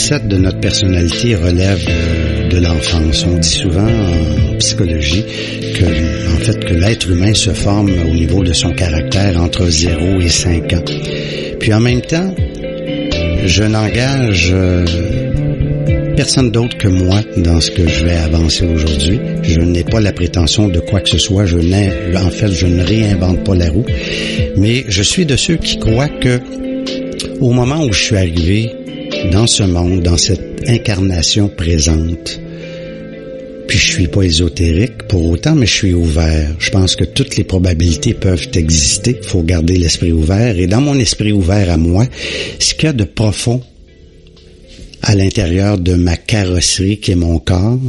facette de notre personnalité relève de l'enfance. On dit souvent en psychologie que l'être humain se forme au niveau de son caractère entre 0 et 5 ans. Puis en même temps, je n'engage personne d'autre que moi dans ce que je vais avancer aujourd'hui. Je n'ai pas la prétention de quoi que ce soit. Je ne réinvente pas la roue. Mais je suis de ceux qui croient que au moment où je suis arrivé dans ce monde, dans cette incarnation présente, puis je suis pas ésotérique pour autant, mais je suis ouvert. Je pense que toutes les probabilités peuvent exister. Il faut garder l'esprit ouvert. Et dans mon esprit ouvert à moi, ce qu'il y a de profond à l'intérieur de ma carrosserie qui est mon corps,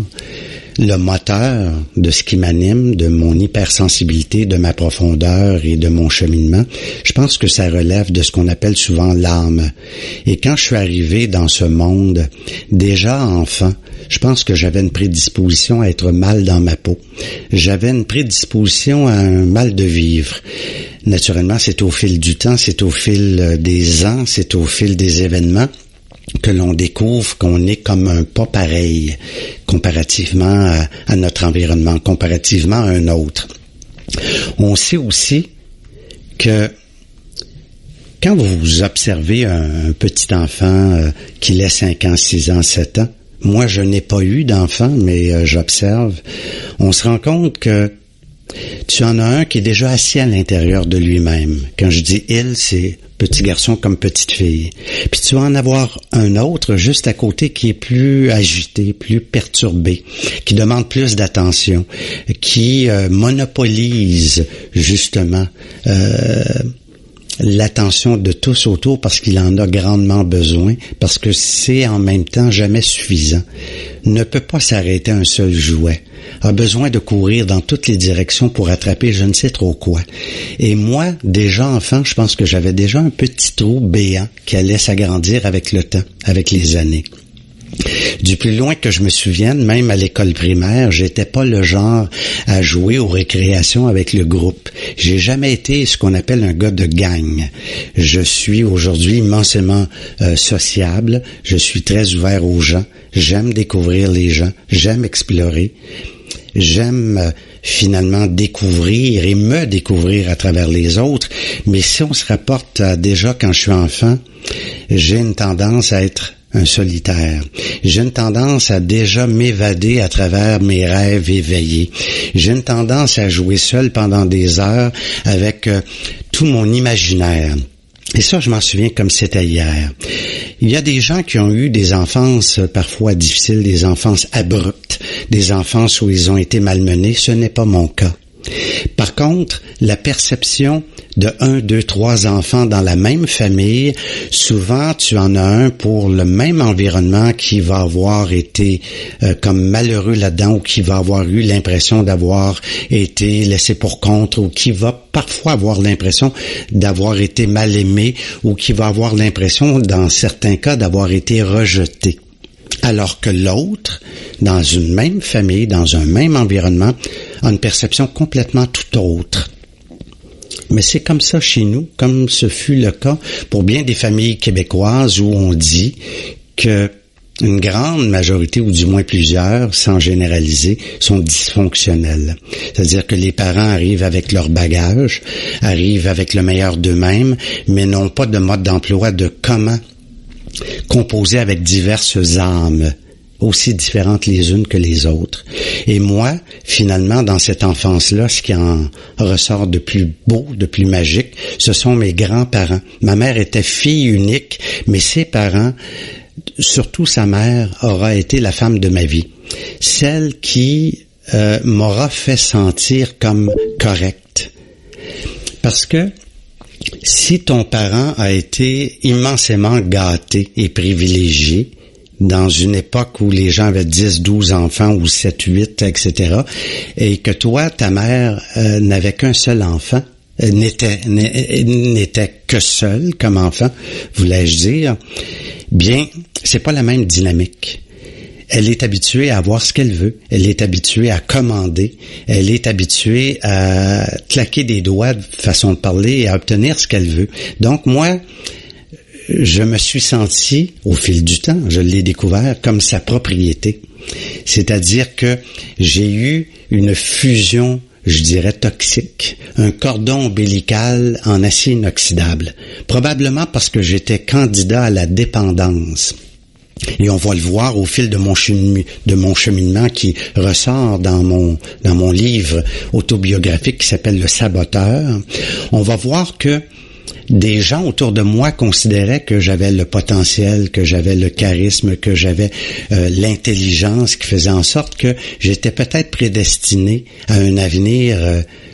le moteur de ce qui m'anime, de mon hypersensibilité, de ma profondeur et de mon cheminement, je pense que ça relève de ce qu'on appelle souvent l'âme. Et quand je suis arrivé dans ce monde, déjà enfant, je pense que j'avais une prédisposition à être mal dans ma peau. J'avais une prédisposition à un mal de vivre. Naturellement, c'est au fil du temps, c'est au fil des ans, c'est au fil des événements que l'on découvre qu'on est comme un pas pareil comparativement à notre environnement, comparativement à un autre. On sait aussi que quand vous observez un petit enfant qui a 5 ans, 6 ans, 7 ans, moi je n'ai pas eu d'enfant, mais j'observe, on se rend compte que tu en as un qui est déjà assis à l'intérieur de lui-même. Quand je dis « il », c'est petit garçon comme petite fille. Puis tu vas en avoir un autre juste à côté qui est plus agité, plus perturbé, qui demande plus d'attention, qui monopolise justement l'attention de tous autour parce qu'il en a grandement besoin, parce que c'est en même temps jamais suffisant. Ne peut pas s'arrêter un seul jouet. A besoin de courir dans toutes les directions pour attraper je ne sais trop quoi. Et moi, déjà enfant, je pense que j'avais déjà un petit trou béant qui allait s'agrandir avec le temps, avec les années. Du plus loin que je me souvienne, même à l'école primaire, j'étais pas le genre à jouer aux récréations avec le groupe. J'ai jamais été ce qu'on appelle un gars de gang. Je suis aujourd'hui immensément sociable. Je suis très ouvert aux gens. J'aime découvrir les gens. J'aime explorer. J'aime finalement découvrir et me découvrir à travers les autres. Mais si on se rapporte à déjà quand je suis enfant, j'ai une tendance à être un solitaire. J'ai une tendance à déjà m'évader à travers mes rêves éveillés. J'ai une tendance à jouer seul pendant des heures avec tout mon imaginaire. Et ça, je m'en souviens comme c'était hier. Il y a des gens qui ont eu des enfances parfois difficiles, des enfances abruptes, des enfances où ils ont été malmenés. Ce n'est pas mon cas. Par contre, la perception de 1, 2, 3 enfants dans la même famille, souvent tu en as un pour le même environnement qui va avoir été comme malheureux là-dedans ou qui va avoir eu l'impression d'avoir été laissé pour compte ou qui va parfois avoir l'impression d'avoir été mal aimé ou qui va avoir l'impression, dans certains cas, d'avoir été rejeté. Alors que l'autre, dans une même famille, dans un même environnement, a une perception complètement tout autre. Mais c'est comme ça chez nous, comme ce fut le cas pour bien des familles québécoises où on dit que une grande majorité, ou du moins plusieurs, sans généraliser, sont dysfonctionnels. C'est-à-dire que les parents arrivent avec leur bagage, arrivent avec le meilleur d'eux-mêmes, mais n'ont pas de mode d'emploi de comment composer avec diverses âmes, aussi différentes les unes que les autres. Et moi, finalement, dans cette enfance-là, ce qui en ressort de plus beau, de plus magique, ce sont mes grands-parents. Ma mère était fille unique, mais ses parents, surtout sa mère, aura été la femme de ma vie. Celle qui m'aura fait sentir comme correcte. Parce que si ton parent a été immensément gâté et privilégié, dans une époque où les gens avaient 10, 12 enfants ou 7, 8, etc., et que toi, ta mère, n'avait qu'un seul enfant, n'était que seule comme enfant, voulais-je dire, bien, c'est pas la même dynamique. Elle est habituée à avoir ce qu'elle veut. Elle est habituée à commander. Elle est habituée à claquer des doigts, de façon de parler, et à obtenir ce qu'elle veut. Donc, moi, je me suis senti, au fil du temps, je l'ai découvert, comme sa propriété. C'est-à-dire que j'ai eu une fusion, je dirais, toxique, un cordon ombilical en acier inoxydable, probablement parce que j'étais candidat à la dépendance. Et on va le voir au fil de mon cheminement qui ressort dans mon livre autobiographique qui s'appelle Le Saboteur. On va voir que des gens autour de moi considéraient que j'avais le potentiel, que j'avais le charisme, que j'avais l'intelligence qui faisait en sorte que j'étais peut-être prédestiné à un avenir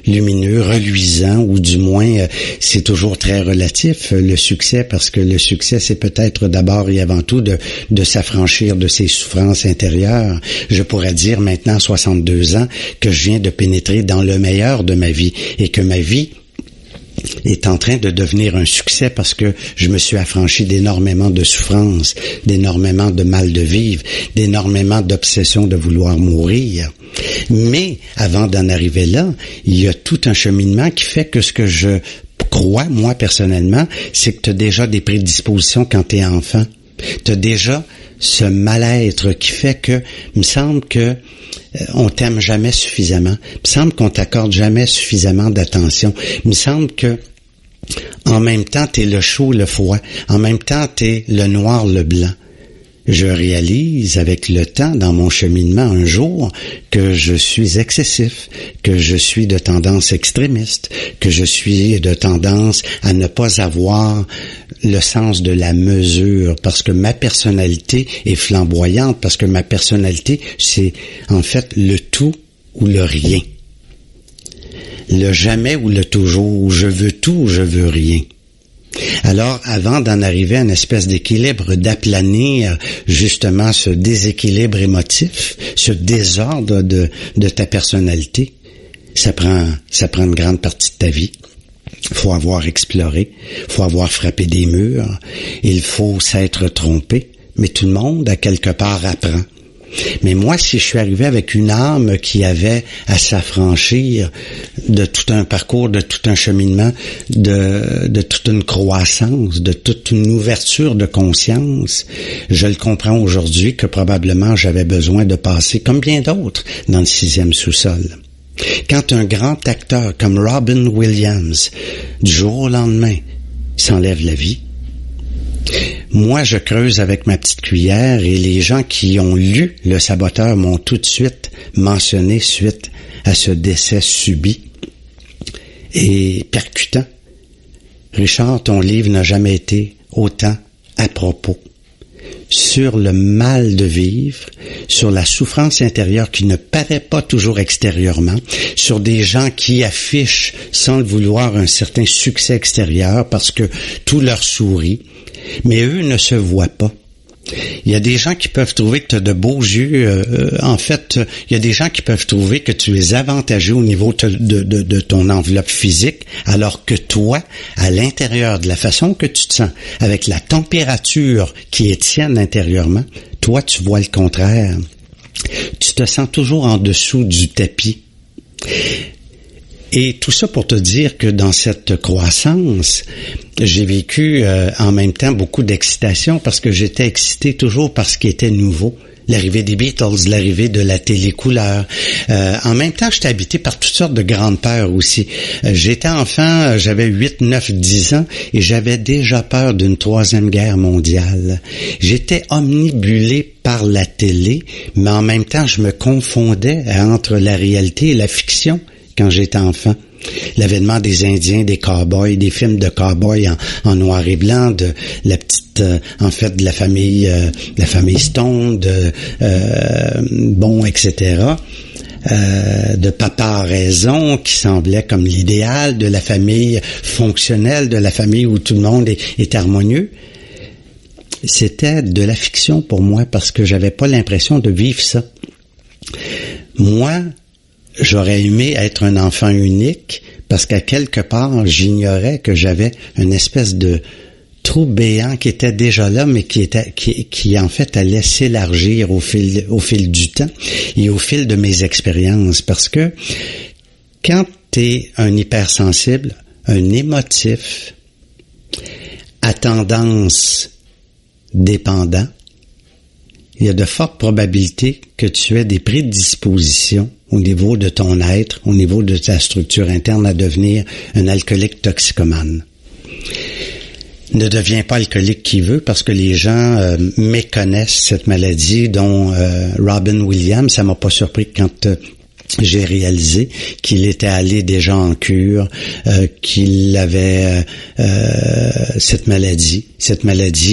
lumineux, reluisant, ou du moins, c'est toujours très relatif, le succès, parce que le succès, c'est peut-être d'abord et avant tout de s'affranchir de ses souffrances intérieures. Je pourrais dire maintenant, à 62 ans, que je viens de pénétrer dans le meilleur de ma vie, et que ma vie est en train de devenir un succès parce que je me suis affranchi d'énormément de souffrances, d'énormément de mal de vivre, d'énormément d'obsession de vouloir mourir. Mais avant d'en arriver là, il y a tout un cheminement qui fait que ce que je crois, moi personnellement, c'est que tu as déjà des prédispositions quand tu es enfant. Tu as déjà ce mal-être qui fait que, il me semble que on t'aime jamais suffisamment. Il me semble qu'on t'accorde jamais suffisamment d'attention. Il me semble que en même temps, t'es le chaud, le froid. En même temps, t'es le noir, le blanc. Je réalise avec le temps, dans mon cheminement un jour, que je suis excessif, que je suis de tendance extrémiste, que je suis de tendance à ne pas avoir le sens de la mesure, parce que ma personnalité est flamboyante, parce que ma personnalité, c'est en fait le tout ou le rien. Le jamais ou le toujours, je veux tout ou je veux rien. Alors, avant d'en arriver à une espèce d'équilibre, d'aplanir justement ce déséquilibre émotif, ce désordre de ta personnalité, ça prend une grande partie de ta vie. Il faut avoir exploré, il faut avoir frappé des murs, il faut s'être trompé, mais tout le monde, à quelque part, apprend. Mais moi, si je suis arrivé avec une âme qui avait à s'affranchir de tout un parcours, de tout un cheminement, de toute une croissance, de toute une ouverture de conscience, je le comprends aujourd'hui que probablement j'avais besoin de passer, comme bien d'autres, dans le 6e sous-sol. Quand un grand acteur comme Robin Williams, du jour au lendemain, s'enlève la vie, moi, je creuse avec ma petite cuillère et les gens qui ont lu Le Saboteur m'ont tout de suite mentionné suite à ce décès subi et percutant. Richard, ton livre n'a jamais été autant à propos sur le mal de vivre, sur la souffrance intérieure qui ne paraît pas toujours extérieurement, sur des gens qui affichent sans le vouloir un certain succès extérieur parce que tout leur sourit, mais eux ne se voient pas. Il y a des gens qui peuvent trouver que tu as de beaux yeux. En fait, il y a des gens qui peuvent trouver que tu es avantageux au niveau de ton enveloppe physique, alors que toi, à l'intérieur, de la façon que tu te sens, avec la température qui est tienne intérieurement, toi, tu vois le contraire. Tu te sens toujours en dessous du tapis. Et tout ça pour te dire que dans cette croissance, j'ai vécu en même temps beaucoup d'excitation parce que j'étais excité toujours par ce qui était nouveau. L'arrivée des Beatles, l'arrivée de la télécouleur. En même temps, j'étais habité par toutes sortes de grandes peurs aussi. J'étais enfant, j'avais 8, 9, 10 ans et j'avais déjà peur d'une 3e guerre mondiale. J'étais omnibulé par la télé, mais en même temps, je me confondais entre la réalité et la fiction quand j'étais enfant. L'avènement des Indiens, des cow-boys, des films de cow-boys en noir et blanc, de la petite, de la famille Stone, etc. De Papa a raison, qui semblait comme l'idéal, de la famille fonctionnelle, de la famille où tout le monde est harmonieux. C'était de la fiction pour moi parce que j'avais pas l'impression de vivre ça. Moi, j'aurais aimé être un enfant unique parce qu'à quelque part, j'ignorais que j'avais une espèce de trou béant qui était déjà là, mais qui en fait allait s'élargir au fil du temps et au fil de mes expériences. Parce que quand tu es un hypersensible, un émotif, à tendance dépendant, il y a de fortes probabilités que tu aies des prédispositions au niveau de ton être, au niveau de ta structure interne à devenir un alcoolique toxicomane. Ne deviens pas alcoolique qui veut, parce que les gens méconnaissent cette maladie, dont Robin Williams. Ça m'a pas surpris quand j'ai réalisé qu'il était allé déjà en cure, qu'il avait cette maladie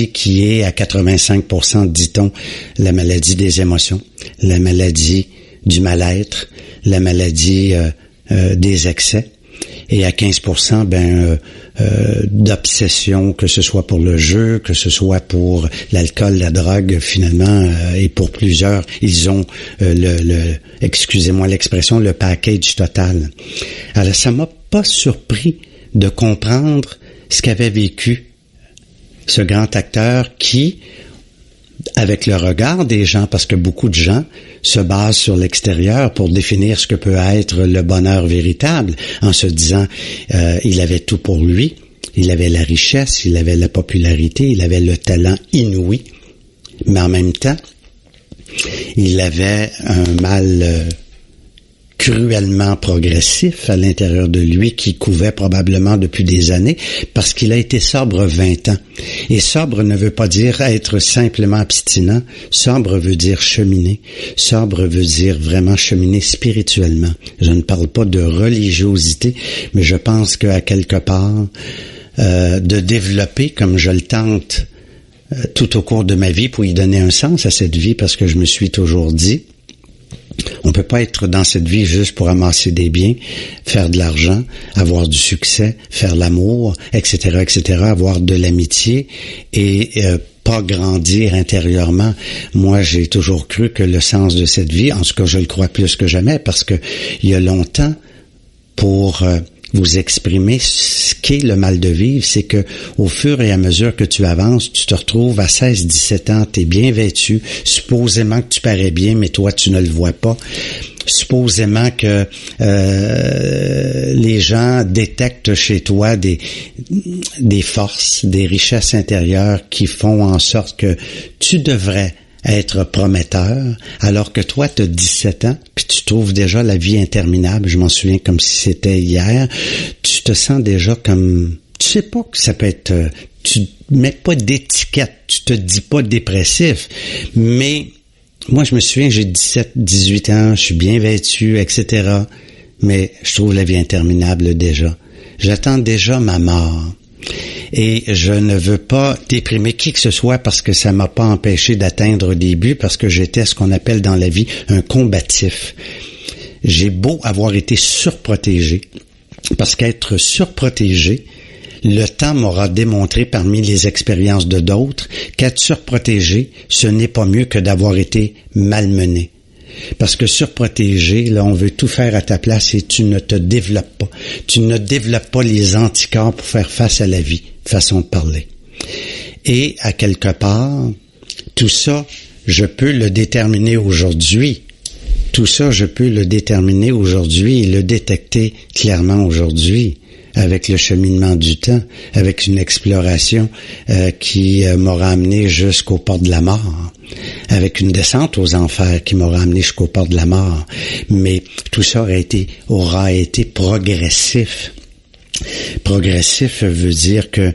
qui est à 85%, dit-on, la maladie des émotions, la maladie du mal-être, la maladie des excès. Et à 15%, d'obsession, que ce soit pour le jeu, que ce soit pour l'alcool, la drogue, finalement, et pour plusieurs, ils ont excusez-moi l'expression, le package total. Alors, ça m'a pas surpris de comprendre ce qu'avait vécu ce grand acteur qui, avec le regard des gens, parce que beaucoup de gens se basent sur l'extérieur pour définir ce que peut être le bonheur véritable, en se disant il avait tout pour lui, il avait la richesse, il avait la popularité, il avait le talent inouï, mais en même temps, il avait un mal cruellement progressif à l'intérieur de lui qui couvait probablement depuis des années parce qu'il a été sobre 20 ans. Et sobre ne veut pas dire être simplement abstinent. Sobre veut dire cheminer. Sobre veut dire vraiment cheminer spirituellement. Je ne parle pas de religiosité, mais je pense qu'à quelque part, de développer, comme je le tente tout au cours de ma vie, pour y donner un sens à cette vie, parce que je me suis toujours dit, on peut pas être dans cette vie juste pour amasser des biens, faire de l'argent, avoir du succès, faire l'amour, etc., avoir de l'amitié et pas grandir intérieurement. Moi, j'ai toujours cru que le sens de cette vie, en tout cas, je le crois plus que jamais, parce que il y a longtemps, pour vous exprimer ce qu'est le mal de vivre, c'est que au fur et à mesure que tu avances, tu te retrouves à 16, 17 ans, t'es bien vêtu, supposément que tu parais bien, mais toi, tu ne le vois pas. Supposément que les gens détectent chez toi des forces, des richesses intérieures qui font en sorte que tu devrais être prometteur, alors que toi, tu as 17 ans, puis tu trouves déjà la vie interminable, je m'en souviens comme si c'était hier, tu te sens déjà comme, tu sais pas que ça peut être, tu mets pas d'étiquette, tu te dis pas dépressif, mais moi, je me souviens, j'ai 17, 18 ans, je suis bien vêtu, etc., mais je trouve la vie interminable déjà. J'attends déjà ma mort. Et je ne veux pas déprimer qui que ce soit parce que ça m'a pas empêché d'atteindre des buts, parce que j'étais ce qu'on appelle dans la vie un combatif. J'ai beau avoir été surprotégé, parce qu'être surprotégé, le temps m'aura démontré parmi les expériences de d'autres qu'être surprotégé, ce n'est pas mieux que d'avoir été malmené. Parce que surprotégé, là, on veut tout faire à ta place et tu ne te développes pas. Tu ne développes pas les anticorps pour faire face à la vie, façon de parler. Et à quelque part, tout ça, je peux le déterminer aujourd'hui. Tout ça, je peux le déterminer aujourd'hui et le détecter clairement aujourd'hui, avec le cheminement du temps, avec une exploration qui m'aura amené jusqu'aux portes de la mort, avec une descente aux enfers qui m'aura amené jusqu'aux portes de la mort. Mais tout ça aura été progressif. Progressif veut dire que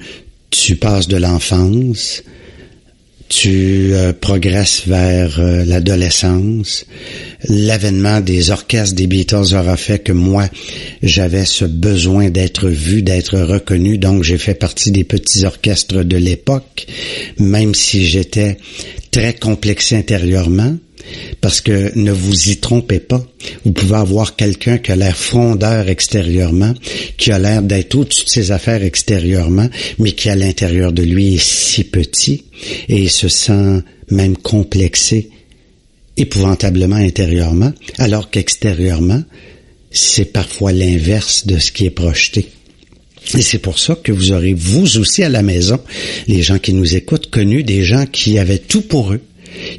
tu passes de l'enfance, tu progresses vers l'adolescence. L'avènement des orchestres des Beatles aura fait que moi, j'avais ce besoin d'être vu, d'être reconnu. Donc, j'ai fait partie des petits orchestres de l'époque, même si j'étais très complexé intérieurement. Parce que ne vous y trompez pas, vous pouvez avoir quelqu'un qui a l'air frondeur extérieurement, qui a l'air d'être au-dessus de ses affaires extérieurement, mais qui à l'intérieur de lui est si petit et il se sent même complexé épouvantablement intérieurement, alors qu'extérieurement, c'est parfois l'inverse de ce qui est projeté. Et c'est pour ça que vous aurez, vous aussi à la maison, les gens qui nous écoutent, connu des gens qui avaient tout pour eux,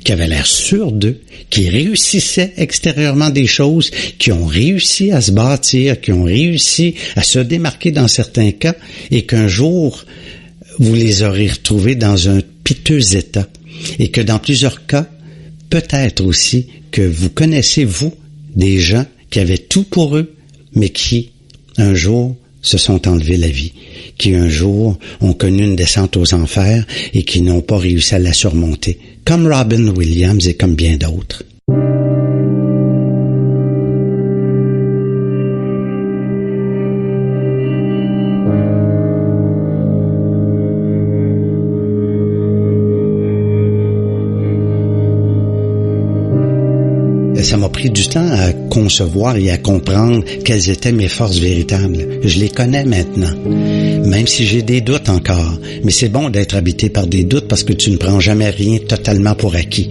qui avaient l'air sûrs d'eux, qui réussissaient extérieurement des choses, qui ont réussi à se bâtir, qui ont réussi à se démarquer dans certains cas, et qu'un jour, vous les aurez retrouvés dans un piteux état et que dans plusieurs cas, peut-être aussi que vous connaissez, vous, des gens qui avaient tout pour eux, mais qui, un jour, se sont enlevés la vie, qui un jour ont connu une descente aux enfers et qui n'ont pas réussi à la surmonter, comme Robin Williams et comme bien d'autres. Ça m'a pris du temps à concevoir et à comprendre quelles étaient mes forces véritables. Je les connais maintenant, même si j'ai des doutes encore. Mais c'est bon d'être habité par des doutes parce que tu ne prends jamais rien totalement pour acquis.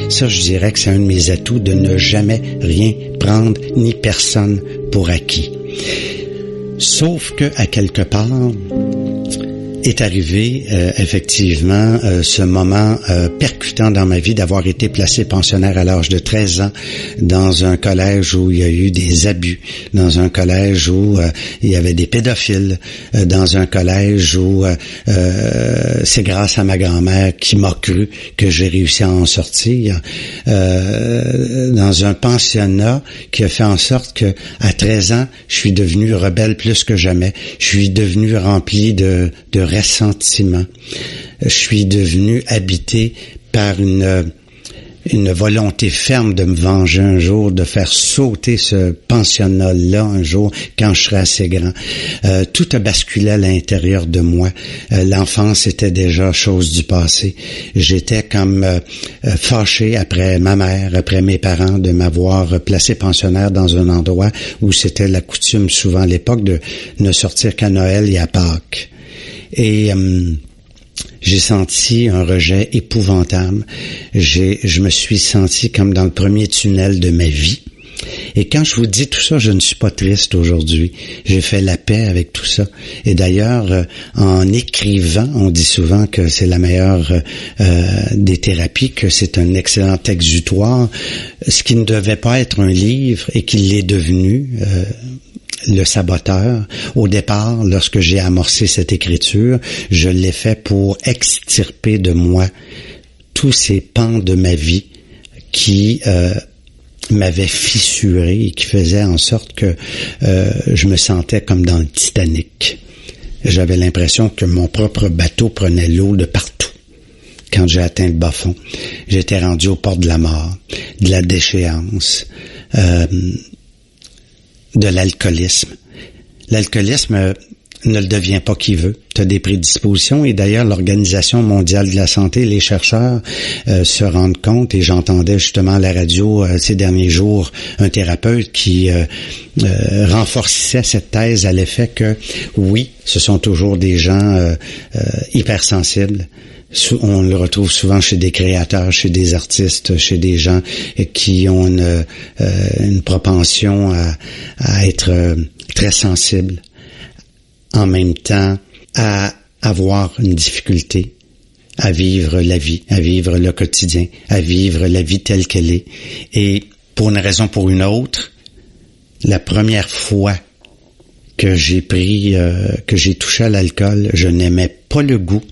Ça, je dirais que c'est un de mes atouts, de ne jamais rien prendre ni personne pour acquis. Sauf que, à quelque part, est arrivé effectivement ce moment percutant dans ma vie d'avoir été placé pensionnaire à l'âge de 13 ans dans un collège où il y a eu des abus, dans un collège où il y avait des pédophiles, dans un collège où c'est grâce à ma grand-mère qui m'a cru que j'ai réussi à en sortir, dans un pensionnat qui a fait en sorte que à 13 ans, je suis devenu rebelle plus que jamais, je suis devenu rempli de ressentiment. Je suis devenu habité par une volonté ferme de me venger un jour, de faire sauter ce pensionnat-là un jour quand je serai assez grand. Tout a basculé à l'intérieur de moi. L'enfance était déjà chose du passé. J'étais comme fâché après ma mère, après mes parents, de m'avoir placé pensionnaire dans un endroit où c'était la coutume souvent à l'époque de ne sortir qu'à Noël et à Pâques. Et j'ai senti un rejet épouvantable. Je me suis senti comme dans le premier tunnel de ma vie. Et quand je vous dis tout ça, je ne suis pas triste aujourd'hui. J'ai fait la paix avec tout ça. Et d'ailleurs, en écrivant, on dit souvent que c'est la meilleure des thérapies, que c'est un excellent exutoire. Ce qui ne devait pas être un livre et qui l'est devenu... Le Saboteur, au départ, lorsque j'ai amorcé cette écriture, je l'ai fait pour extirper de moi tous ces pans de ma vie qui m'avaient fissuré et qui faisaient en sorte que je me sentais comme dans le Titanic. J'avais l'impression que mon propre bateau prenait l'eau de partout. Quand j'ai atteint le bas-fond, j'étais rendu aux portes de la mort, de la déchéance, de l'alcoolisme. L'alcoolisme ne le devient pas qui veut. Tu as des prédispositions et d'ailleurs l'Organisation mondiale de la santé, les chercheurs se rendent compte, et j'entendais justement à la radio ces derniers jours un thérapeute qui renforçait cette thèse à l'effet que oui, ce sont toujours des gens hypersensibles. On le retrouve souvent chez des créateurs, chez des artistes, chez des gens qui ont une propension à être très sensibles, en même temps à avoir une difficulté à vivre la vie, à vivre le quotidien, à vivre la vie telle qu'elle est. Et pour une raison ou pour une autre, la première fois que j'ai touché à l'alcool, je n'aimais pas le goût.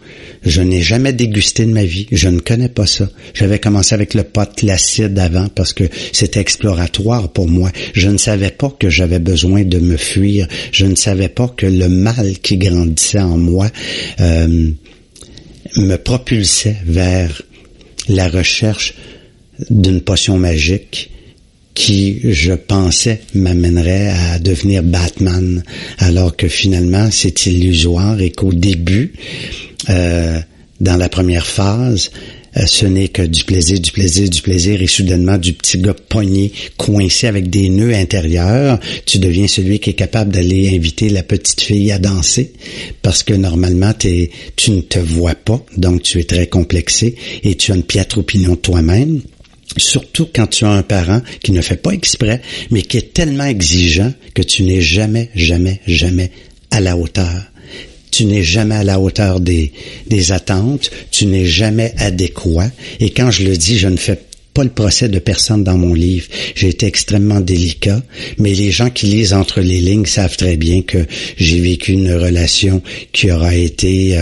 Je n'ai jamais dégusté de ma vie. Je ne connais pas ça. J'avais commencé avec le pot, l'acide avant parce que c'était exploratoire pour moi. Je ne savais pas que j'avais besoin de me fuir. Je ne savais pas que le mal qui grandissait en moi me propulsait vers la recherche d'une potion magique qui, je pensais, m'amènerait à devenir Batman, alors que finalement, c'est illusoire et qu'au début, dans la première phase, ce n'est que du plaisir, et soudainement, du petit gars pogné, coincé avec des nœuds intérieurs, tu deviens celui qui est capable d'aller inviter la petite fille à danser, parce que normalement, tu ne te vois pas, donc tu es très complexé, et tu as une piètre opinion de toi-même. Surtout quand tu as un parent qui ne fait pas exprès, mais qui est tellement exigeant que tu n'es jamais à la hauteur. Tu n'es jamais à la hauteur des attentes, tu n'es jamais adéquat. Et quand je le dis, je ne fais pas le procès de personne dans mon livre. J'ai été extrêmement délicat, mais les gens qui lisent entre les lignes savent très bien que j'ai vécu une relation qui aura été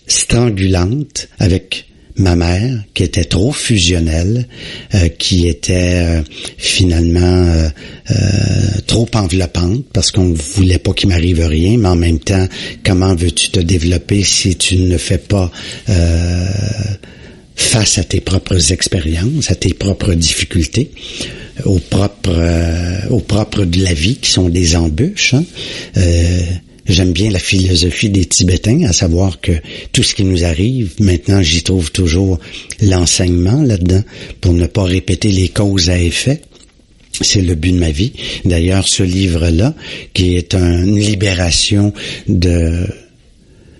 strangulante avec ma mère, qui était trop fusionnelle, qui était finalement trop enveloppante, parce qu'on voulait pas qu'il m'arrive rien, mais en même temps, comment veux-tu te développer si tu ne fais pas face à tes propres expériences, à tes propres difficultés, au propre de la vie, qui sont des embûches, hein? J'aime bien la philosophie des Tibétains, à savoir que tout ce qui nous arrive, maintenant j'y trouve toujours l'enseignement là-dedans, pour ne pas répéter les causes à effet. C'est le but de ma vie. D'ailleurs, ce livre-là, qui est une libération de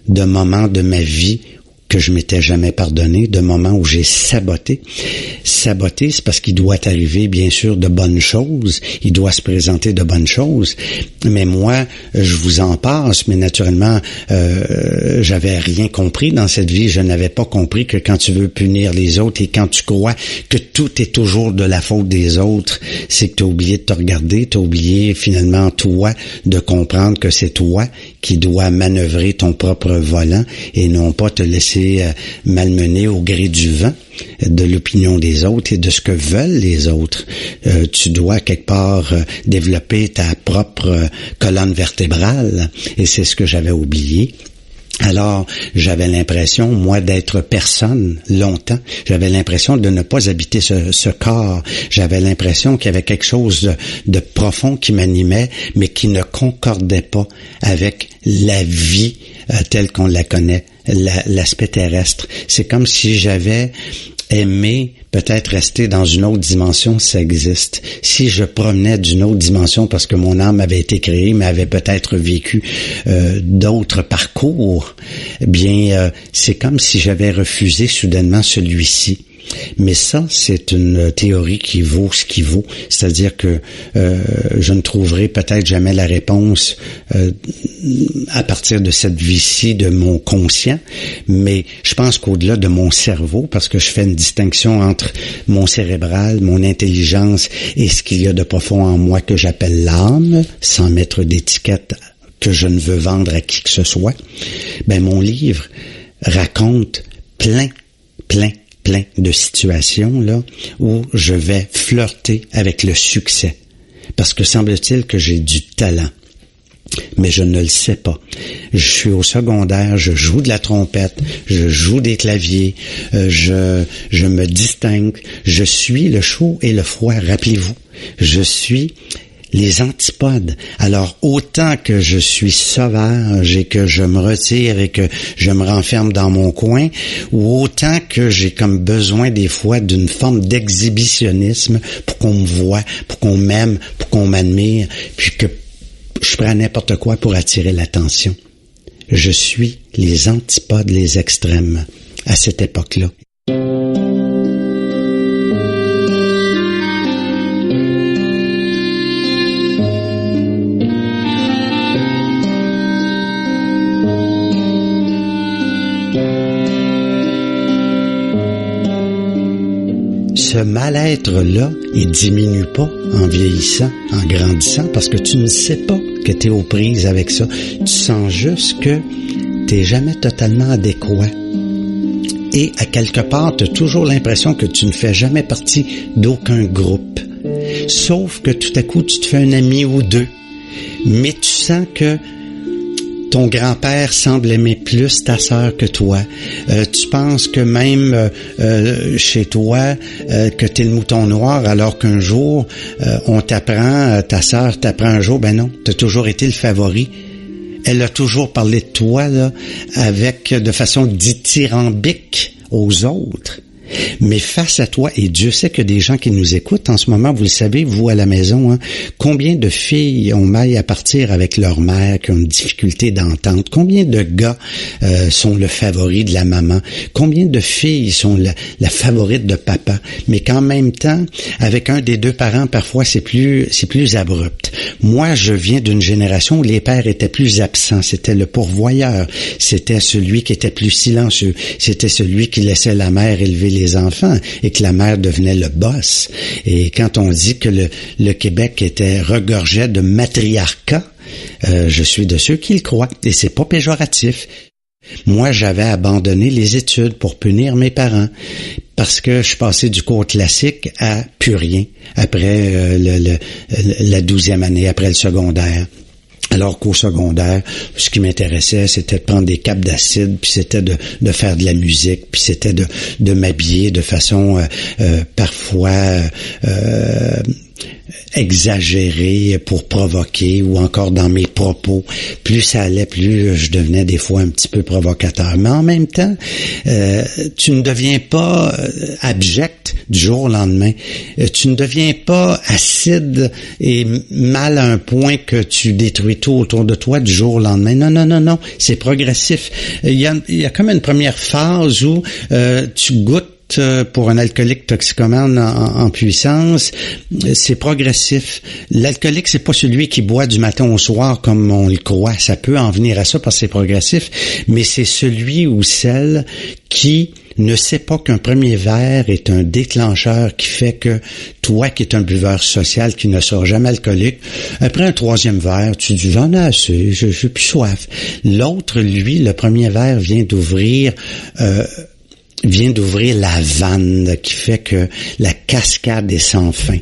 moments de ma vie que je m'étais jamais pardonné, de moments où j'ai saboté. Saboter, c'est parce qu'il doit arriver, bien sûr, de bonnes choses. Il doit se présenter de bonnes choses. Mais moi, je vous en passe, mais naturellement, j'avais rien compris dans cette vie. Je n'avais pas compris que quand tu veux punir les autres et quand tu crois que tout est toujours de la faute des autres, c'est que tu as oublié de te regarder, tu as oublié finalement, toi, de comprendre que c'est toi qui dois manœuvrer ton propre volant et non pas te laisser malmener au gré du vent, de l'opinion des autres et de ce que veulent les autres. Tu dois quelque part développer ta propre colonne vertébrale, et c'est ce que j'avais oublié. Alors, j'avais l'impression, moi, d'être personne longtemps. J'avais l'impression de ne pas habiter ce corps. J'avais l'impression qu'il y avait quelque chose de profond qui m'animait, mais qui ne concordait pas avec la vie telle qu'on la connaît, l'aspect terrestre. C'est comme si j'avais aimé peut-être rester dans une autre dimension, ça existe. Si je promenais d'une autre dimension parce que mon âme avait été créée, mais avait peut-être vécu d'autres parcours, eh bien, c'est comme si j'avais refusé soudainement celui-ci. Mais ça, c'est une théorie qui vaut ce qui vaut. C'est-à-dire que je ne trouverai peut-être jamais la réponse à partir de cette vie-ci de mon conscient, mais je pense qu'au-delà de mon cerveau, parce que je fais une distinction entre mon cérébral, mon intelligence et ce qu'il y a de profond en moi que j'appelle l'âme, sans mettre d'étiquette que je ne veux vendre à qui que ce soit, ben mon livre raconte plein de situations là où je vais flirter avec le succès. Parce que semble-t-il que j'ai du talent. Mais je ne le sais pas. Je suis au secondaire, je joue de la trompette, je joue des claviers, je me distingue, je suis le chaud et le froid, rappelez-vous. Je suis les antipodes. Alors, autant que je suis sauvage et que je me retire et que je me renferme dans mon coin, ou autant que j'ai comme besoin des fois d'une forme d'exhibitionnisme pour qu'on me voie, pour qu'on m'aime, pour qu'on m'admire, puis que je suis prêt à n'importe quoi pour attirer l'attention. Je suis les antipodes, les extrêmes à cette époque-là. Ce mal-être-là, il diminue pas en vieillissant, en grandissant, parce que tu ne sais pas que tu es aux prises avec ça. Tu sens juste que tu n'es jamais totalement adéquat. Et à quelque part, tu as toujours l'impression que tu ne fais jamais partie d'aucun groupe. Sauf que tout à coup, tu te fais un ami ou deux. Mais tu sens que ton grand-père semble aimer plus ta sœur que toi. Tu penses que même chez toi, que t'es le mouton noir, alors qu'un jour, on t'apprend, ta sœur t'apprend un jour, ben non, t'as toujours été le favori. Elle a toujours parlé de toi là, de façon dithyrambique aux autres. Mais face à toi, et Dieu sait que des gens qui nous écoutent en ce moment, vous le savez, vous à la maison, hein, combien de filles ont maille à partir avec leur mère qui ont une difficulté d'entente? Combien de gars sont le favori de la maman? Combien de filles sont la favorite de papa? Mais qu'en même temps, avec un des deux parents, parfois c'est plus abrupt. Moi, je viens d'une génération où les pères étaient plus absents. C'était le pourvoyeur. C'était celui qui était plus silencieux. C'était celui qui laissait la mère élever les enfants et que la mère devenait le boss. Et quand on dit que le Québec regorgeait de matriarcat, je suis de ceux qui le croient et c'est pas péjoratif. Moi, j'avais abandonné les études pour punir mes parents parce que je suis passé du cours classique à plus rien après la 12e année, après le secondaire. Alors qu'au secondaire, ce qui m'intéressait, c'était de prendre des capes d'acide, puis c'était de faire de la musique, puis c'était de m'habiller de façon parfois exagérée pour provoquer, ou encore dans mes propos. Plus ça allait, plus je devenais des fois un petit peu provocateur. Mais en même temps, tu ne deviens pas abject du jour au lendemain. Tu ne deviens pas acide et mal à un point que tu détruis tout autour de toi du jour au lendemain. Non. C'est progressif. Il y a comme une première phase où tu goûtes pour un alcoolique toxicomane en puissance, c'est progressif. L'alcoolique, c'est pas celui qui boit du matin au soir comme on le croit. Ça peut en venir à ça parce que c'est progressif, mais c'est celui ou celle qui ne sait pas qu'un premier verre est un déclencheur qui fait que toi, qui es un buveur social, qui ne sera jamais alcoolique, après un troisième verre, tu dis « j'en ai assez, j'ai plus soif ». L'autre, lui, le premier verre vient d'ouvrir la vanne qui fait que la cascade est sans fin,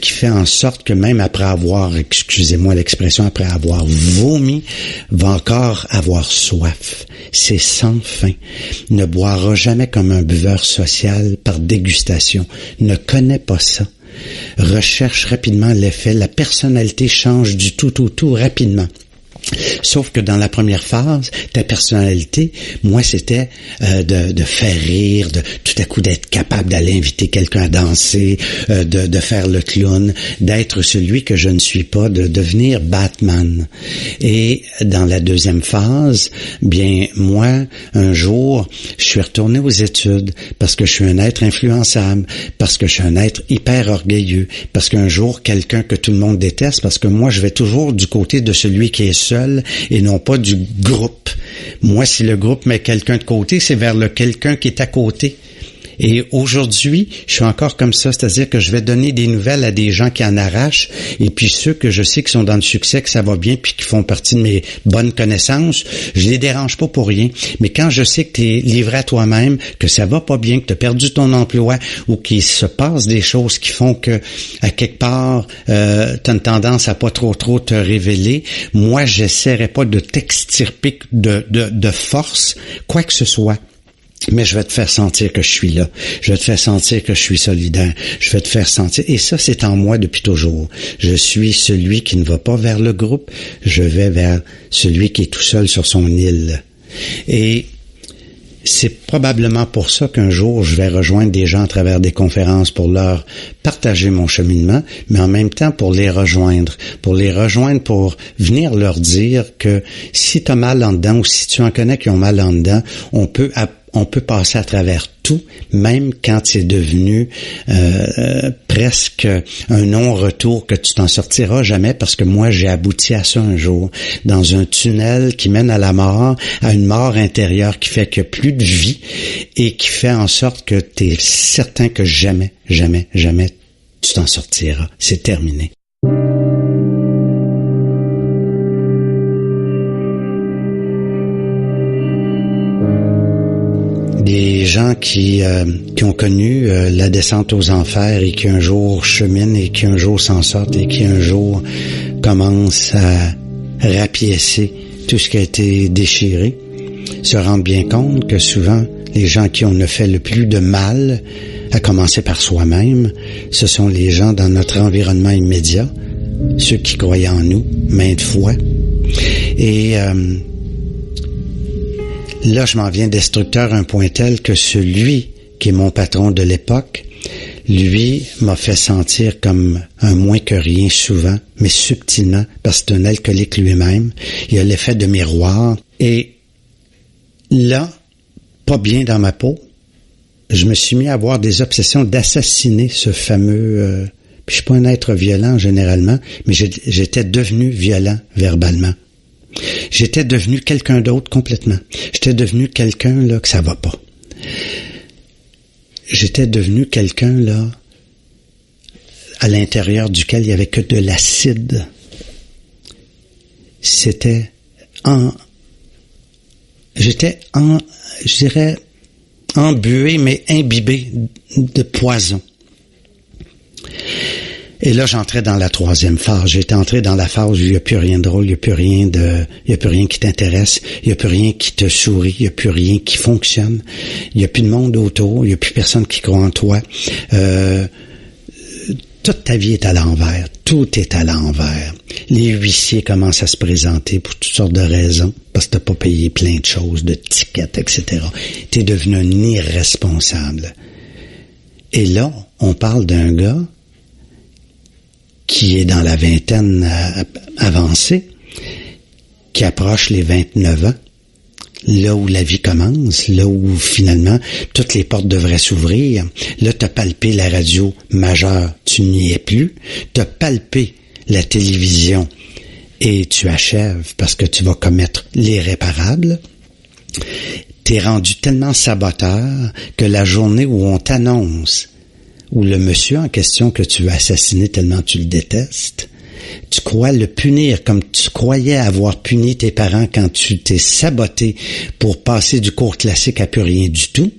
qui fait en sorte que même après avoir, excusez-moi l'expression, après avoir vomi, va encore avoir soif. C'est sans fin. Ne boira jamais comme un buveur social par dégustation. Ne connais pas ça. Recherche rapidement l'effet. La personnalité change du tout rapidement. Sauf que dans la première phase, ta personnalité, moi, c'était de faire rire, de tout à coup d'être capable d'aller inviter quelqu'un à danser, de faire le clown, d'être celui que je ne suis pas, de devenir Batman. Et dans la deuxième phase, bien, moi, un jour, je suis retourné aux études parce que je suis un être influençable, parce que je suis un être hyper orgueilleux, parce qu'un jour, quelqu'un que tout le monde déteste, parce que moi, je vais toujours du côté de celui qui est seul et non pas du groupe. Moi, si le groupe met quelqu'un de côté, c'est vers le quelqu'un qui est à côté. Et aujourd'hui, je suis encore comme ça, c'est-à-dire que je vais donner des nouvelles à des gens qui en arrachent, et puis ceux que je sais qui sont dans le succès, que ça va bien, puis qui font partie de mes bonnes connaissances, je les dérange pas pour rien. Mais quand je sais que tu es livré à toi-même, que ça va pas bien, que tu as perdu ton emploi, ou qu'il se passe des choses qui font que, à quelque part, tu as une tendance à pas trop te révéler, moi, j'essaierai pas de t'extirper de force, quoi que ce soit. Mais je vais te faire sentir que je suis là. Je vais te faire sentir que je suis solidaire. Je vais te faire sentir... Et ça, c'est en moi depuis toujours. Je suis celui qui ne va pas vers le groupe. Je vais vers celui qui est tout seul sur son île. Et c'est probablement pour ça qu'un jour, je vais rejoindre des gens à travers des conférences pour leur partager mon cheminement, mais en même temps pour les rejoindre, pour venir leur dire que si tu as mal en dedans ou si tu en connais qui ont mal en dedans, on peut passer à travers tout, même quand c'est devenu presque un non-retour, que tu t'en sortiras jamais, parce que moi, j'ai abouti à ça un jour, dans un tunnel qui mène à la mort, à une mort intérieure qui fait qu'il n'y a plus de vie et qui fait en sorte que tu es certain que jamais tu t'en sortiras. C'est terminé. Des gens qui ont connu la descente aux enfers et qui un jour cheminent et qui un jour s'en sortent et qui un jour commencent à rapiécer tout ce qui a été déchiré, se rendent bien compte que souvent les gens qui ont fait le plus de mal, à commencer par soi-même, ce sont les gens dans notre environnement immédiat, ceux qui croyaient en nous maintes fois. Et là, je m'en viens destructeur à un point tel que celui qui est mon patron de l'époque, lui, m'a fait sentir comme un moins que rien souvent, mais subtilement, parce que c'est un alcoolique lui-même. Il a l'effet de miroir. Et là, pas bien dans ma peau, je me suis mis à avoir des obsessions d'assassiner ce fameux... Puis je suis pas un être violent généralement, mais j'étais devenu violent verbalement. J'étais devenu quelqu'un d'autre complètement. J'étais devenu quelqu'un là que ça va pas. j'étais devenu quelqu'un, là, à l'intérieur duquel il n'y avait que de l'acide. J'étais je dirais, embué, mais imbibé de poison. Et là, j'entrais dans la troisième phase. J'étais entré dans la phase où il n'y a plus rien de drôle, il n'y a plus rien qui t'intéresse, il n'y a plus rien qui te sourit, il n'y a plus rien qui fonctionne, il n'y a plus de monde autour, il n'y a plus personne qui croit en toi. Toute ta vie est à l'envers. Tout est à l'envers. Les huissiers commencent à se présenter pour toutes sortes de raisons, parce que t'as pas payé plein de choses, de tickets, etc. T'es devenu un irresponsable. Et là, on parle d'un gars qui est dans la vingtaine avancée, qui approche les 29 ans, là où la vie commence, là où finalement toutes les portes devraient s'ouvrir. Là, t'as palpé la radio majeure, tu n'y es plus. T'as palpé la télévision et tu achèves parce que tu vas commettre l'irréparable. T'es rendu tellement saboteur que la journée où on t'annonce, où le monsieur en question que tu veux assassiner tellement tu le détestes, tu crois le punir comme tu croyais avoir puni tes parents quand tu t'es saboté pour passer du cours classique à plus rien du tout,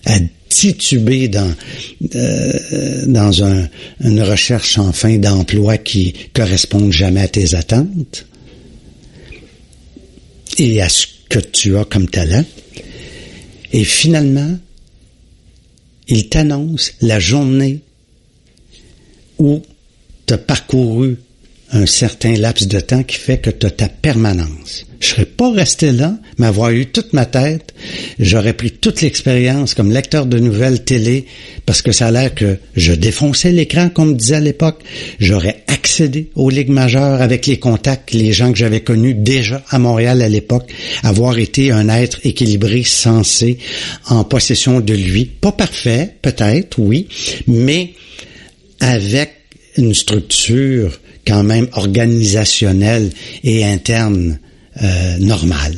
à tituber dans une recherche sans fin d'emploi qui correspond jamais à tes attentes et à ce que tu as comme talent. Et finalement, il t'annonce la journée où tu as parcouru un certain laps de temps qui fait que tu as ta permanence. Je serais pas resté là, m'avoir eu toute ma tête, j'aurais pris toute l'expérience comme lecteur de nouvelles télé, parce que ça a l'air que je défonçais l'écran, comme on me disait à l'époque. J'aurais accédé aux ligues majeures avec les contacts, les gens que j'avais connus déjà à Montréal à l'époque, avoir été un être équilibré, sensé, en possession de lui. Pas parfait, peut-être, oui, mais avec une structure quand même organisationnelle et interne normale.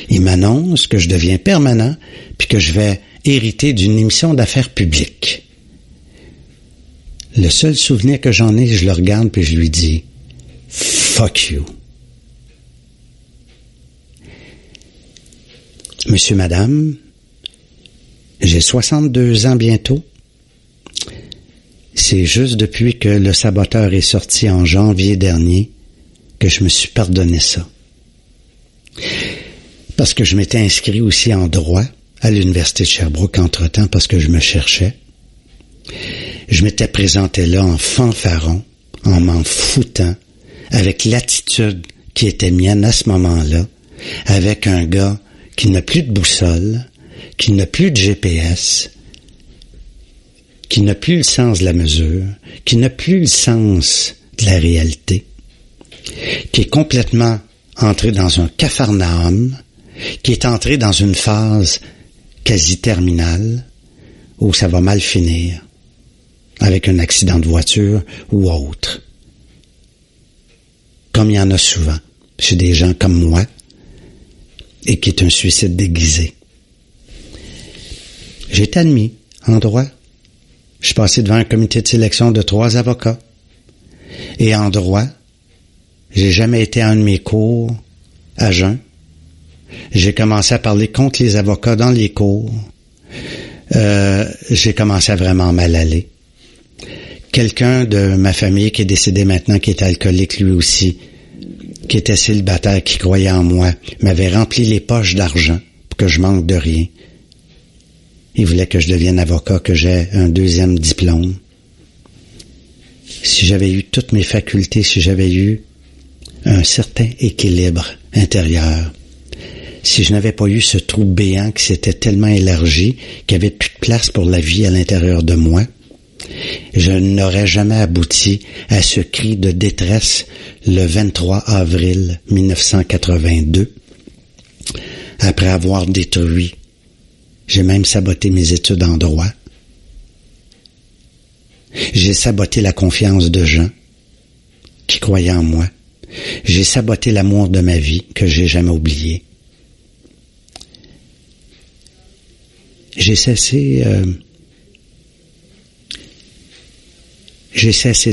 Il m'annonce que je deviens permanent puis que je vais hériter d'une émission d'affaires publiques. Le seul souvenir que j'en ai, je le regarde puis je lui dis « Fuck you ». Monsieur, madame, j'ai 62 ans bientôt. C'est juste depuis que Le Saboteur est sorti en janvier dernier que je me suis pardonné ça. Parce que je m'étais inscrit aussi en droit à l'Université de Sherbrooke entre-temps parce que je me cherchais. Je m'étais présenté là en fanfaron, en m'en foutant, avec l'attitude qui était mienne à ce moment-là, avec un gars qui n'a plus de boussole, qui n'a plus de GPS, qui n'a plus le sens de la mesure, qui n'a plus le sens de la réalité, qui est complètement entré dans un capharnaüm, qui est entré dans une phase quasi terminale où ça va mal finir, avec un accident de voiture ou autre. Comme il y en a souvent chez des gens comme moi, et qui est un suicide déguisé. J'ai été admis en droit. Je suis passé devant un comité de sélection de 3 avocats. Et en droit, j'ai jamais été à un de mes cours à jeun. J'ai commencé à parler contre les avocats dans les cours. J'ai commencé à vraiment mal aller. Quelqu'un de ma famille qui est décédé maintenant, qui est alcoolique lui aussi, qui était célibataire, qui croyait en moi, m'avait rempli les poches d'argent pour que je manque de rien. Il voulait que je devienne avocat, que j'aie un 2e diplôme. Si j'avais eu toutes mes facultés, si j'avais eu un certain équilibre intérieur, si je n'avais pas eu ce trou béant qui s'était tellement élargi qu'il n'y avait plus de place pour la vie à l'intérieur de moi, je n'aurais jamais abouti à ce cri de détresse le 23 avril 1982, après avoir détruit. J'ai même saboté mes études en droit. J'ai saboté la confiance de gens qui croyaient en moi. J'ai saboté l'amour de ma vie que j'ai jamais oublié. j'ai cessé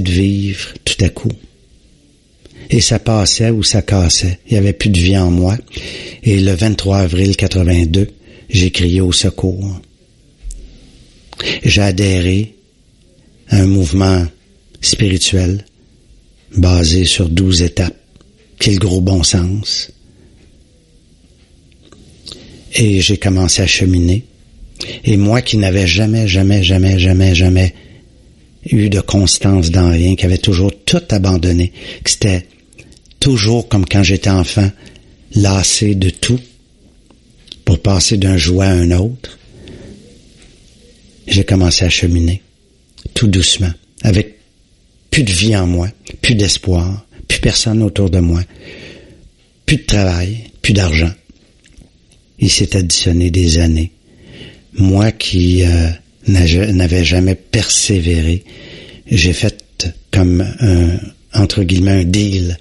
de vivre tout à coup. Et ça passait ou ça cassait. Il n'y avait plus de vie en moi. Et le 23 avril 82, j'ai crié au secours. J'ai adhéré à un mouvement spirituel basé sur 12 étapes, qui est le gros bon sens. Et j'ai commencé à cheminer. Et moi qui n'avais jamais eu de constance dans rien, qui avait toujours tout abandonné, que c'était toujours comme quand j'étais enfant, lassé de tout, pour passer d'un joie à un autre, j'ai commencé à cheminer, tout doucement, avec plus de vie en moi, plus d'espoir, plus personne autour de moi, plus de travail, plus d'argent. Il s'est additionné des années. Moi qui n'avais jamais persévéré, j'ai fait comme entre guillemets un deal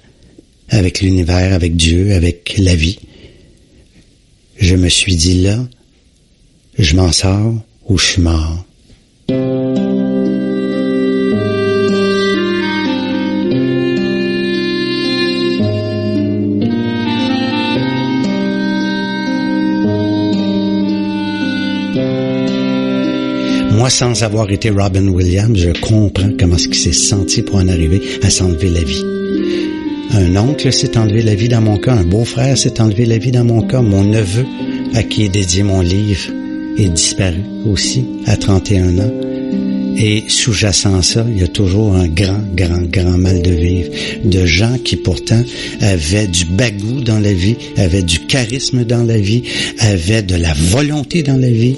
avec l'univers, avec Dieu, avec la vie. Je me suis dit là, je m'en sors ou je suis mort. Moi, sans avoir été Robin Williams, je comprends comment ce qui s'est senti pour en arriver à s'enlever la vie. Un oncle s'est enlevé la vie dans mon cas, un beau-frère s'est enlevé la vie dans mon cas, mon neveu, à qui est dédié mon livre, est disparu aussi à 31 ans. Et sous-jacent ça, il y a toujours un grand mal de vivre. De gens qui pourtant avaient du bagou dans la vie, avaient du charisme dans la vie, avaient de la volonté dans la vie.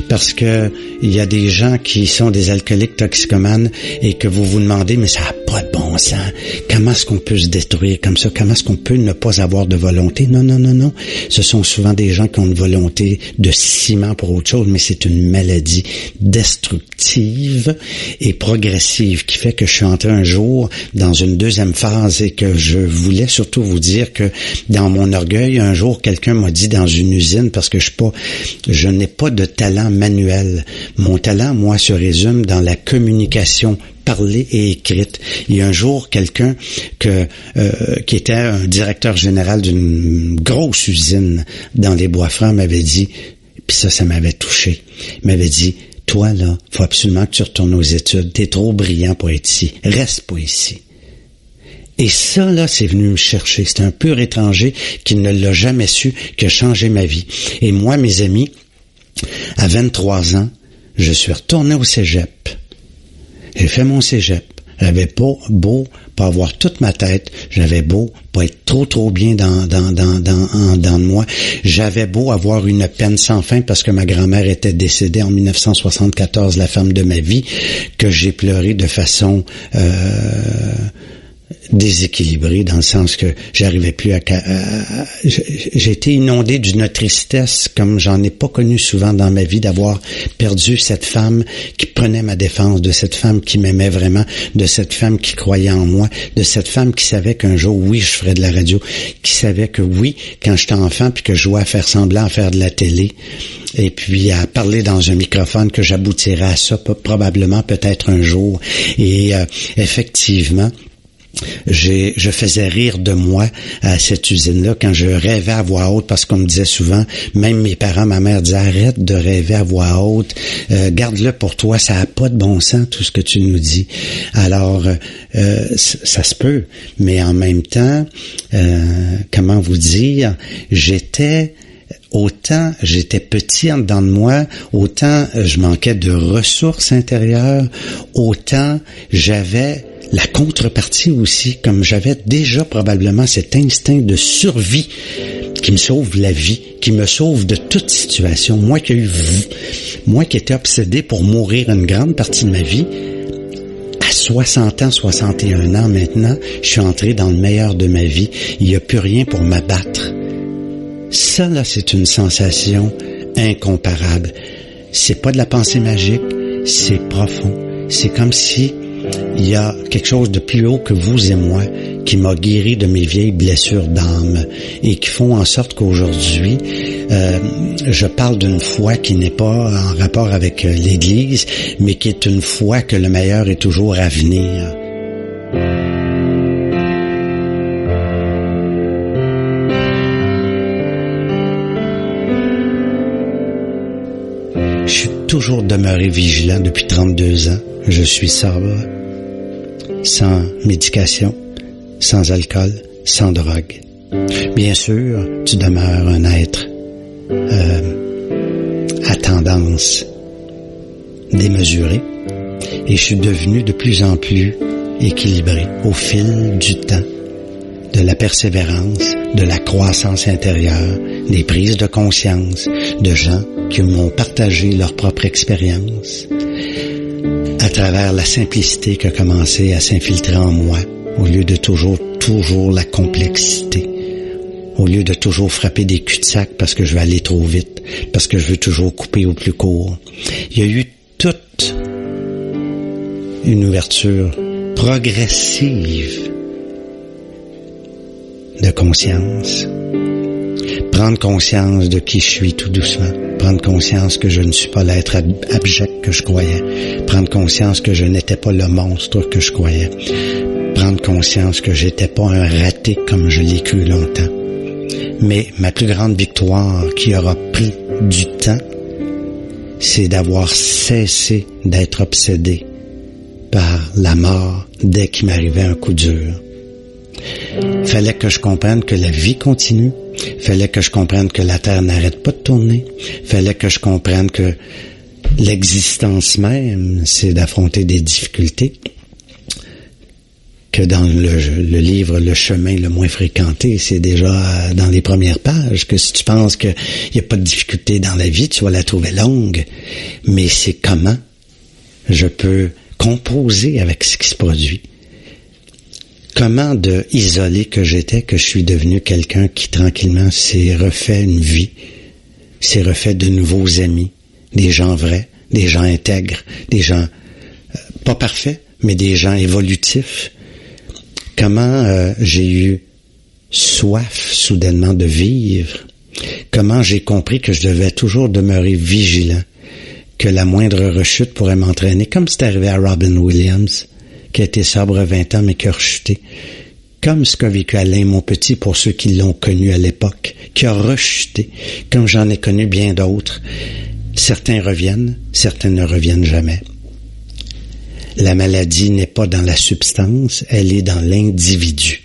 Parce que il y a des gens qui sont des alcooliques toxicomanes et que vous vous demandez, mais ça n'a pas de bon sens. Comment est-ce qu'on peut se détruire comme ça? Comment est-ce qu'on peut ne pas avoir de volonté? Non. Ce sont souvent des gens qui ont une volonté de ciment pour autre chose, mais c'est une maladie destructive et progressive qui fait que je suis entré un jour dans une deuxième phase et que je voulais surtout vous dire que dans mon orgueil, un jour quelqu'un m'a dit dans une usine, parce que je n'ai pas de talent manuel. Mon talent, moi, se résume dans la communication parlée et écrite. Et un jour, quelqu'un qui était un directeur général d'une grosse usine dans les Bois-Francs m'avait dit, puis ça m'avait touché, il m'avait dit, toi, là, faut absolument que tu retournes aux études. T'es trop brillant pour être ici. Reste pas ici. Et ça, là, c'est venu me chercher. C'est un pur étranger qui ne l'a jamais su, qui a changé ma vie. Et moi, mes amis, à 23 ans, je suis retourné au cégep. J'ai fait mon cégep. J'avais pas beau pas avoir toute ma tête, j'avais beau pas être trop bien dans moi, j'avais beau avoir une peine sans fin parce que ma grand-mère était décédée en 1974, la femme de ma vie, que j'ai pleuré de façon déséquilibré dans le sens que j'arrivais plus j'ai été inondé d'une tristesse comme j'en ai pas connu souvent dans ma vie, d'avoir perdu cette femme qui prenait ma défense, de cette femme qui m'aimait vraiment, de cette femme qui croyait en moi, de cette femme qui savait qu'un jour, oui, je ferais de la radio, qui savait que oui, quand j'étais enfant puis que je jouais à faire semblant à faire de la télé et puis à parler dans un microphone, que j'aboutirais à ça probablement peut-être un jour. Et effectivement, je faisais rire de moi à cette usine-là quand je rêvais à voix haute, parce qu'on me disait souvent, même mes parents, ma mère disait, arrête de rêver à voix haute, garde-le pour toi, ça n'a pas de bon sens tout ce que tu nous dis. Alors, ça se peut, mais en même temps, comment vous dire, autant j'étais petit en dedans de moi, autant je manquais de ressources intérieures, autant j'avais la contrepartie aussi, comme j'avais déjà probablement cet instinct de survie qui me sauve la vie, qui me sauve de toute situation. Moi qui étais obsédé pour mourir une grande partie de ma vie, à 60 ans, 61 ans maintenant, je suis entré dans le meilleur de ma vie. Il n'y a plus rien pour m'abattre. Ça, là, c'est une sensation incomparable. C'est pas de la pensée magique, c'est profond. C'est comme si il y a quelque chose de plus haut que vous et moi qui m'a guéri de mes vieilles blessures d'âme et qui font en sorte qu'aujourd'hui, je parle d'une foi qui n'est pas en rapport avec l'Église, mais qui est une foi que le meilleur est toujours à venir. Je suis toujours demeuré vigilant depuis 32 ans. Je suis sobre, sans médication, sans alcool, sans drogue. Bien sûr, tu demeures un être à tendance démesurée et je suis devenu de plus en plus équilibré au fil du temps, de la persévérance, de la croissance intérieure, des prises de conscience, de gens qui m'ont partagé leur propre expérience, à travers la simplicité qui a commencé à s'infiltrer en moi, au lieu de toujours la complexité, au lieu de toujours frapper des cul-de-sac parce que je veux aller trop vite, parce que je veux toujours couper au plus court. Il y a eu toute une ouverture progressive de conscience. Prendre conscience de qui je suis tout doucement. Prendre conscience que je ne suis pas l'être abject que je croyais. Prendre conscience que je n'étais pas le monstre que je croyais. Prendre conscience que j'étais pas un raté comme je l'ai cru longtemps. Mais ma plus grande victoire qui aura pris du temps, c'est d'avoir cessé d'être obsédé par la mort dès qu'il m'arrivait un coup dur. Fallait que je comprenne que la vie continue. Fallait que je comprenne que la Terre n'arrête pas de tourner. Fallait que je comprenne que l'existence même, c'est d'affronter des difficultés. Que dans le livre Le chemin le moins fréquenté, c'est déjà dans les premières pages, que si tu penses qu'il n'y a pas de difficulté dans la vie, tu vas la trouver longue. Mais c'est comment je peux composer avec ce qui se produit. Comment de isolé que j'étais, que je suis devenu quelqu'un qui tranquillement s'est refait une vie, s'est refait de nouveaux amis, des gens vrais, des gens intègres, des gens pas parfaits, mais des gens évolutifs. Comment j'ai eu soif soudainement de vivre. Comment j'ai compris que je devais toujours demeurer vigilant, que la moindre rechute pourrait m'entraîner, comme c'est arrivé à Robin Williams, qui a été sobre 20 ans mais qui a rechuté. Comme ce qu'a vécu Alain Monpetit pour ceux qui l'ont connu à l'époque, qui a rechuté, comme j'en ai connu bien d'autres. Certains reviennent, certains ne reviennent jamais. La maladie n'est pas dans la substance, elle est dans l'individu.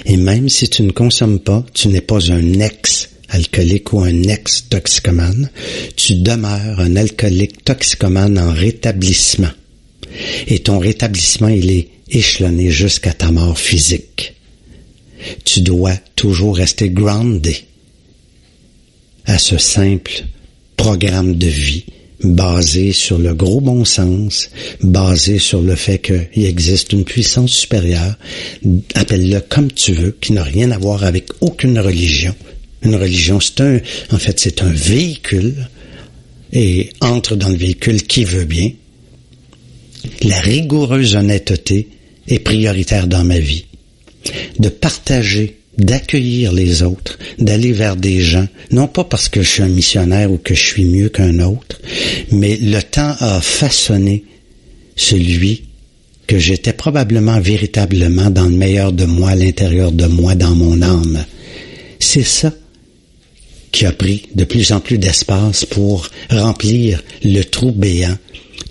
Et même si tu ne consommes pas, tu n'es pas un ex-alcoolique ou un ex-toxicomane, tu demeures un alcoolique toxicomane en rétablissement. Et ton rétablissement, il est échelonné jusqu'à ta mort physique. Tu dois toujours rester groundé à ce simple programme de vie basé sur le gros bon sens, basé sur le fait qu'il existe une puissance supérieure, appelle-le comme tu veux, qui n'a rien à voir avec aucune religion. Une religion, c'est un véhicule, et entre dans le véhicule qui veut bien. La rigoureuse honnêteté est prioritaire dans ma vie. De partager, d'accueillir les autres, d'aller vers des gens, non pas parce que je suis un missionnaire ou que je suis mieux qu'un autre, mais le temps a façonné celui que j'étais probablement véritablement dans le meilleur de moi, à l'intérieur de moi, dans mon âme. C'est ça qui a pris de plus en plus d'espace pour remplir le trou béant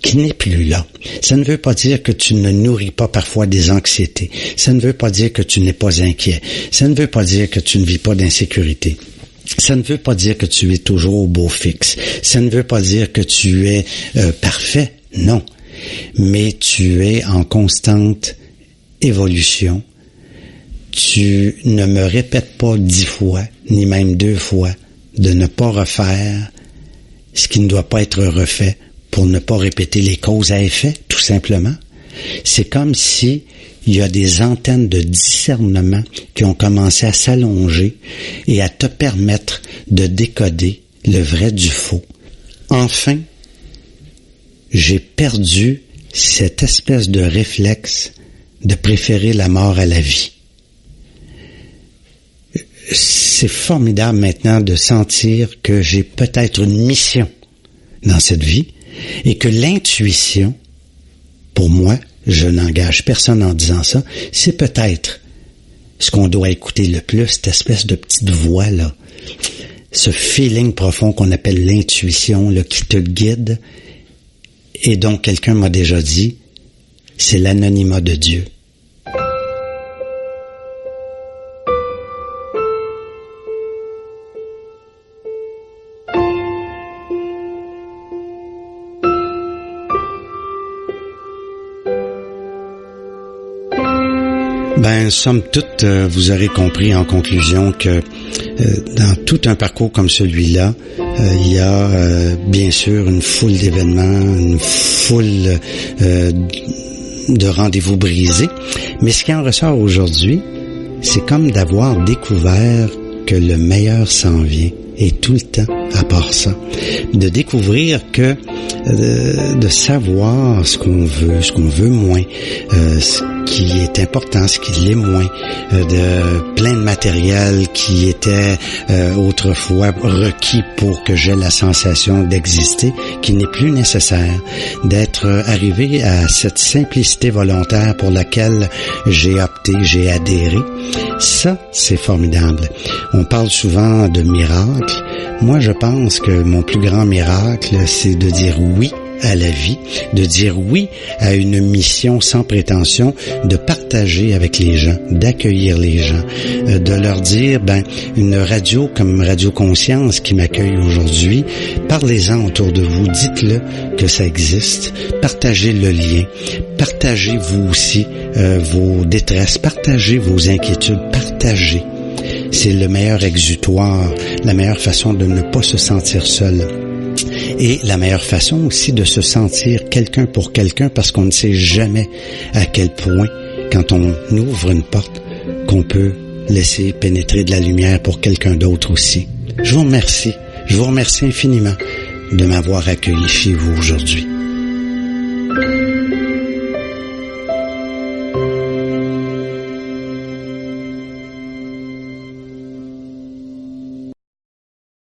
qui n'est plus là. Ça ne veut pas dire que tu ne nourris pas parfois des anxiétés. Ça ne veut pas dire que tu n'es pas inquiet. Ça ne veut pas dire que tu ne vis pas d'insécurité. Ça ne veut pas dire que tu es toujours au beau fixe. Ça ne veut pas dire que tu es parfait. Non. Mais tu es en constante évolution. Tu ne me répètes pas 10 fois, ni même 2 fois, de ne pas refaire ce qui ne doit pas être refait, pour ne pas répéter les causes à effet, tout simplement. C'est comme si il y a des antennes de discernement qui ont commencé à s'allonger et à te permettre de décoder le vrai du faux. Enfin, j'ai perdu cette espèce de réflexe de préférer la mort à la vie. C'est formidable maintenant de sentir que j'ai peut-être une mission dans cette vie et que l'intuition, pour moi, je n'engage personne en disant ça, c'est peut-être ce qu'on doit écouter le plus, cette espèce de petite voix là, ce feeling profond qu'on appelle l'intuition, là, qui te guide et dont quelqu'un m'a déjà dit, c'est l'anonymat de Dieu. Somme toute, vous aurez compris en conclusion que dans tout un parcours comme celui-là, il y a bien sûr une foule d'événements, une foule de rendez-vous brisés. Mais ce qui en ressort aujourd'hui, c'est comme d'avoir découvert que le meilleur s'en vient. Et tout le temps, à part ça, de découvrir que, de savoir ce qu'on veut moins, ce qui est important, ce qui l'est moins, de plein de matériel qui était autrefois requis pour que j'aie la sensation d'exister, qui n'est plus nécessaire, d'être arrivé à cette simplicité volontaire pour laquelle j'ai opté, j'ai adhéré. Ça, c'est formidable. On parle souvent de miracles. Moi, je pense que mon plus grand miracle, c'est de dire oui à la vie, de dire oui à une mission sans prétention, de partager avec les gens, d'accueillir les gens, de leur dire, une radio comme Radio Conscience qui m'accueille aujourd'hui, parlez-en autour de vous, dites-le que ça existe, partagez le lien, partagez vous aussi vos détresses, partagez vos inquiétudes, partagez. C'est le meilleur exutoire, la meilleure façon de ne pas se sentir seul. Et la meilleure façon aussi de se sentir quelqu'un pour quelqu'un, parce qu'on ne sait jamais à quel point, quand on ouvre une porte, qu'on peut laisser pénétrer de la lumière pour quelqu'un d'autre aussi. Je vous remercie infiniment de m'avoir accueilli chez vous aujourd'hui.